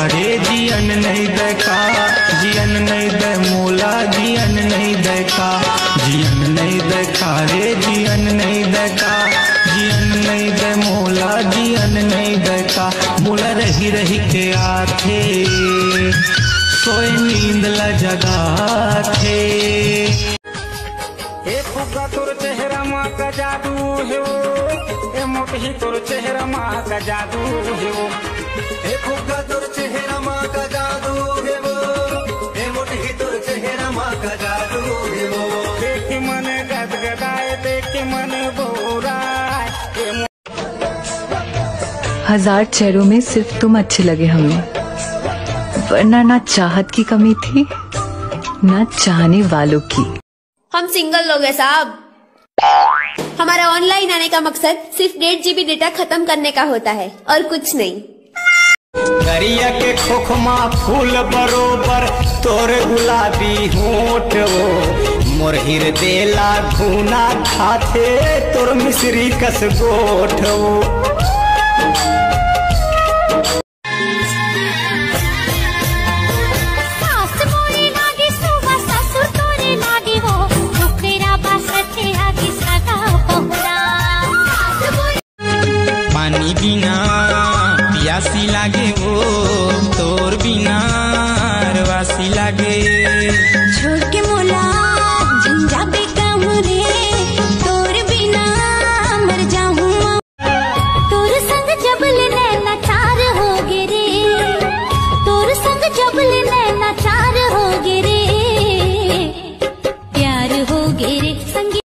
रे जियन नहीं देखा, जियन नहीं दे मोला जियन नहीं देखा, जियन नहीं देखा रे जियन नहीं देखा, जियन नहीं दे मोला जियन नहीं देखा। बोला रही रही के आथे सोए नींद ला जगा थे। ए फुग्गा तोर चेहरा माँ का जादू है वो, ए मोटी तोर चेहरा माँ का जादू है वो, ए फुग्गा तोर चेहरा माँ का जादू है वो, ए मोटी तोर चेहरा माँ का जादू है वो। देख के मन गदगदाए, देख के मन बोराए। हजार चेहरों में सिर्फ तुम अच्छे लगे हमें, वरना ना चाहत की कमी थी ना चाहने वालों की। हम सिंगल लोग हैं साहब। हमारा ऑनलाइन आने का मकसद सिर्फ 1.5 GB डेटा खत्म करने का होता है और कुछ नहीं। करिया के खोखमा फूल बरोबर तोर गुलाबी होठ वो, मोरहिर देला घूना खाथे तोर मिश्री कस गोठ वो। पानी बिना प्यासी लागे वो, तोर बिना रवासी लागे। छोड़ के मोला जिंजा बेकाहूं रे, तोर बिना मर जाऊं। तोर संग जब ले नैना चार होगे रे, तोर संग जब ले नैना चार होगे रे, प्यार होगे रे संगी।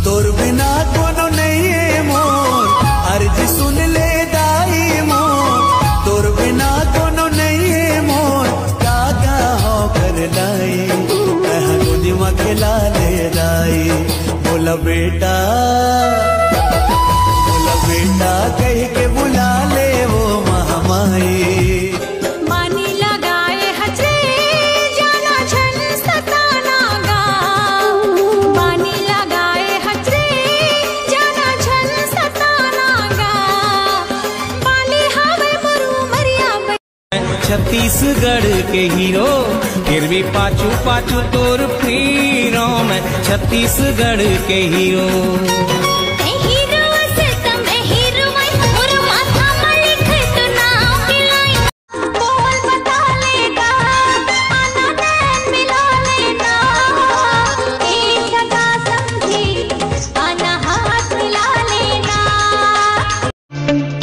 तोर बिना कोनो नहीं है मोर, अर्ज सुन ले दाई मोर। तोर बिना कोनो नहीं है मोर, काका हो कर लाई, कहाँ गोदी में खिला ले दाई। बोला बेटा कह के बुला ले वो महामाई। मानी लगाए हजरे जाना छन सताना गा, मानी लगाए हजरे जाना छन सताना गा, बाली हावे मरू मरिया। छत्तीसगढ़ के हीरो फिर भी पाचू पाचू तोर फिरो मैं, छत्तीसगढ़ के हीरो।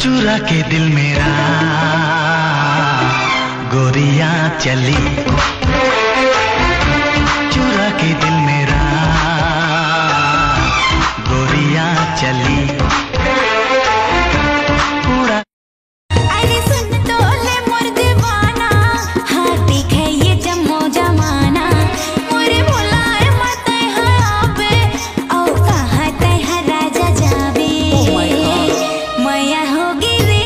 चुरा के दिल मेरा गोरिया चली, चुरा के दिल मेरा गोरिया चली। अरे सुन तो ले मोर दीवाना, हाँ ठीक है ये जम्मो जमाना। मोरे बोलाए मत यहाँ पे, औ कहाँ तय राजा जाबे, मया होगी रे।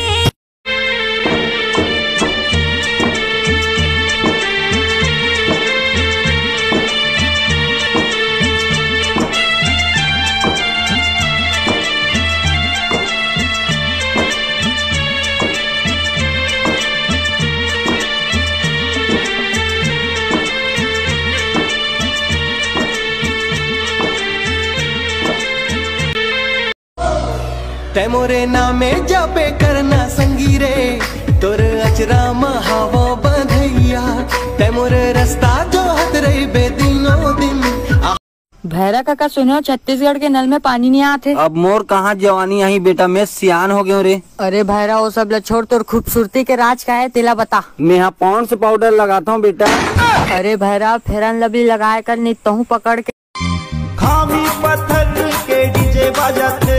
तै मोरे नामे जापे करना संगी रे, तोर अचरा महावो बंधैया। तै मोरे रास्ता जो हद रही बेदिनो दिन। भैरा काका सुनो, छत्तीसगढ़ के नल में पानी नहीं आते। अब मोर कहाँ जवानी आई बेटा, मैं सियान हो गयो रे। अरे भैरा वो सब छोड़, तोर खूबसूरती के राज का है तेला बता। मैं यहाँ पॉन्ड्स पाउडर लगाता हूँ बेटा। अरे भैरा फेरन लवली लगाए कर नहीं तो पकड़ के। खामी पत्थर के डीजे बजाते,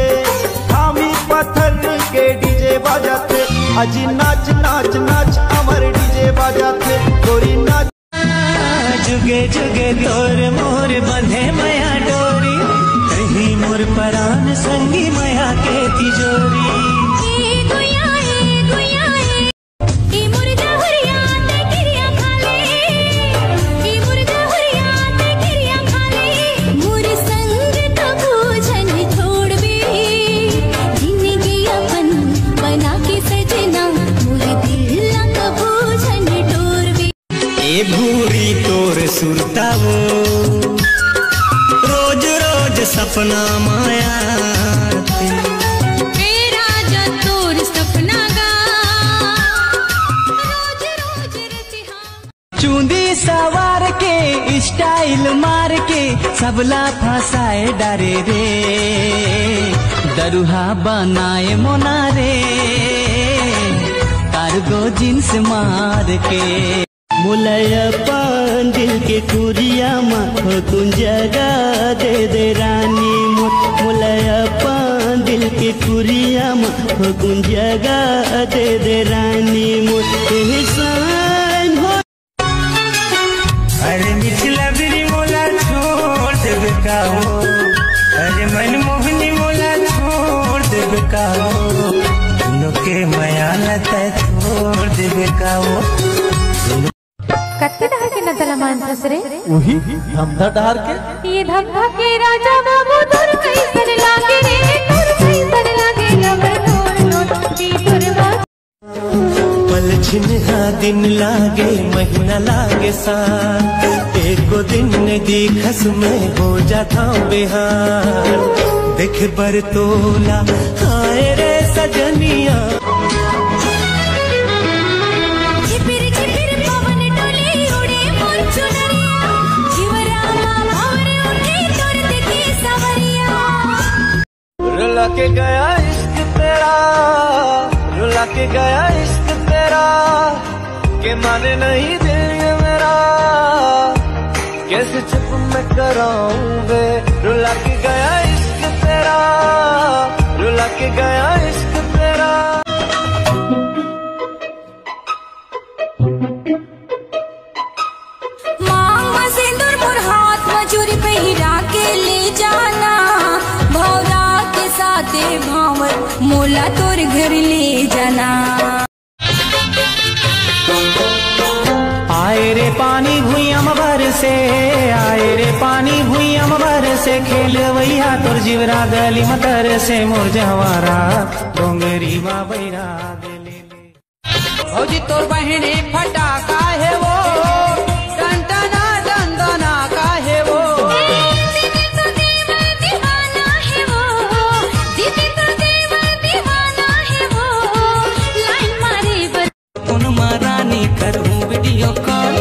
खामी पत्थर के डीजे बजाते, अजी नाच नाच नाच अमर डीजे बजाते, गोरी नाच। जुगे जुगे तोर मोर बंधे मया डोरी, कहीं मोर परान संगी मया के तिजोरी। बना के सजना मोर दिल के भूरी तोर सुरतावो रोज रोज सपना माया राजा तोर सपना गा रोज रोज रचिहा चूंदी सवार के स्टाइल मार के सबला फंसाए डरे रे दरुहा बनाए मोना रे कार्गो जींस मार के मुलैया दिल के कुरिया माँ तुम जगह दे दे रानी मुलैया दिल के कुरिया माँ तुम जगह दे दे रानी एहसान हो। अरे मिथिला बिरी मोला छोड़ देबे का हो अरे मनमोहनी मोला छोड़ देबे का हो दोनों के माया न तय छोड़ देबे का हो कत्ते डहर के नदला मानस रे वही धमधा डहार के ये धमधा के राजा बाबू तोर कैसन लागे रे तोर कैसन लागे नवर तोर नोट की तुरवा पल छिन्हा दिन लागे महीना लागे साल एको दिन ने दिखस में हो जाता बेहाल देख बर तोला हाय रे सजनिया झिपिर झिपिर पवन डोले उड़े मोर चुनरिया जीवरा भवर उठे तोर देखे सवरिया रुला के गया इश्क तेरा रुला के गया इश्क तेरा के माने नहीं दिल ये मेरा कैसे चुप मैं कराऊं वे रुला के गया इश्क तेरा रुला के गया इश्क तेरा मांग में सिंदूर मोर हाथ मजूरी पे हीरा के ले जाना भौरा के साथे भावर मोला तोर घर ले जाना आए रे पानी भुइयम भर से आए रे पानी भुइयम भर से खेल वैया तोर जीवरा गली मतर से मोर जवारा डोंगरी बैरा भौजी तोर बहने फटाका है वो टनटना दंदना का है वो दीदी तो देवा दीवाना है वो दीदी तो देवा दीवाना है वो लाइन मारे बर उन मारानी करूं वीडियो कॉल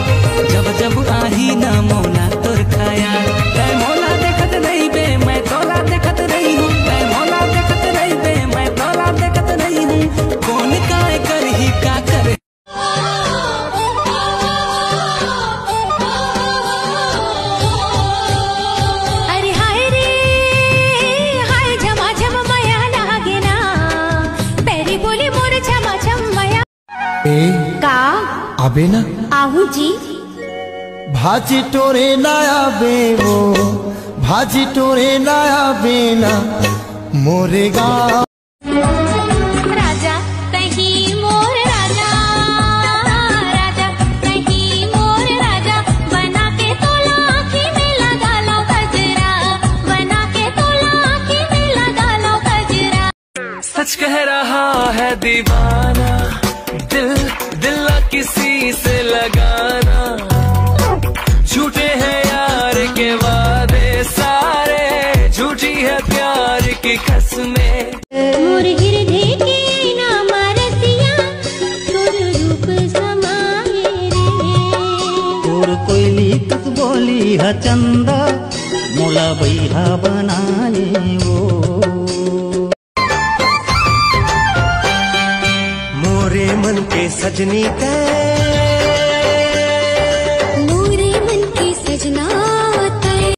जब जब आही ना मौला तोर खाया मैं मौला देखत नहीं बे मैं तोला देखत नहीं हूँ मैं मौला देखत नहीं बे मैं तोला देखत नहीं हूँ कौन काय कर ही का करे अरे हाय रे हाय झमा झम माया लागे ना पैरी बोली मोर झमा झम माया का अबे ना आहू जी भाजी टोरे नाया बेवो भाजी टोरे नाया बेना मोरे गाँव राजा कहीं मोर राजा राजा कहीं मोर राजा बना के तोला आँखी में लगा लो गजरा बना के तोला आँखी में लगा लो गजरा सच कह रहा है दीवाना दिल दिल ना किसी से लगाना झूठे हैं यार के वादे सारे झूठी है प्यार की कसमें मोर गिरधे के नाम रसिया तोर रूप समाये रे और कोयली तक बोली है चंदा मोला बैहा बनाए वो मोरे मन के सजनी तै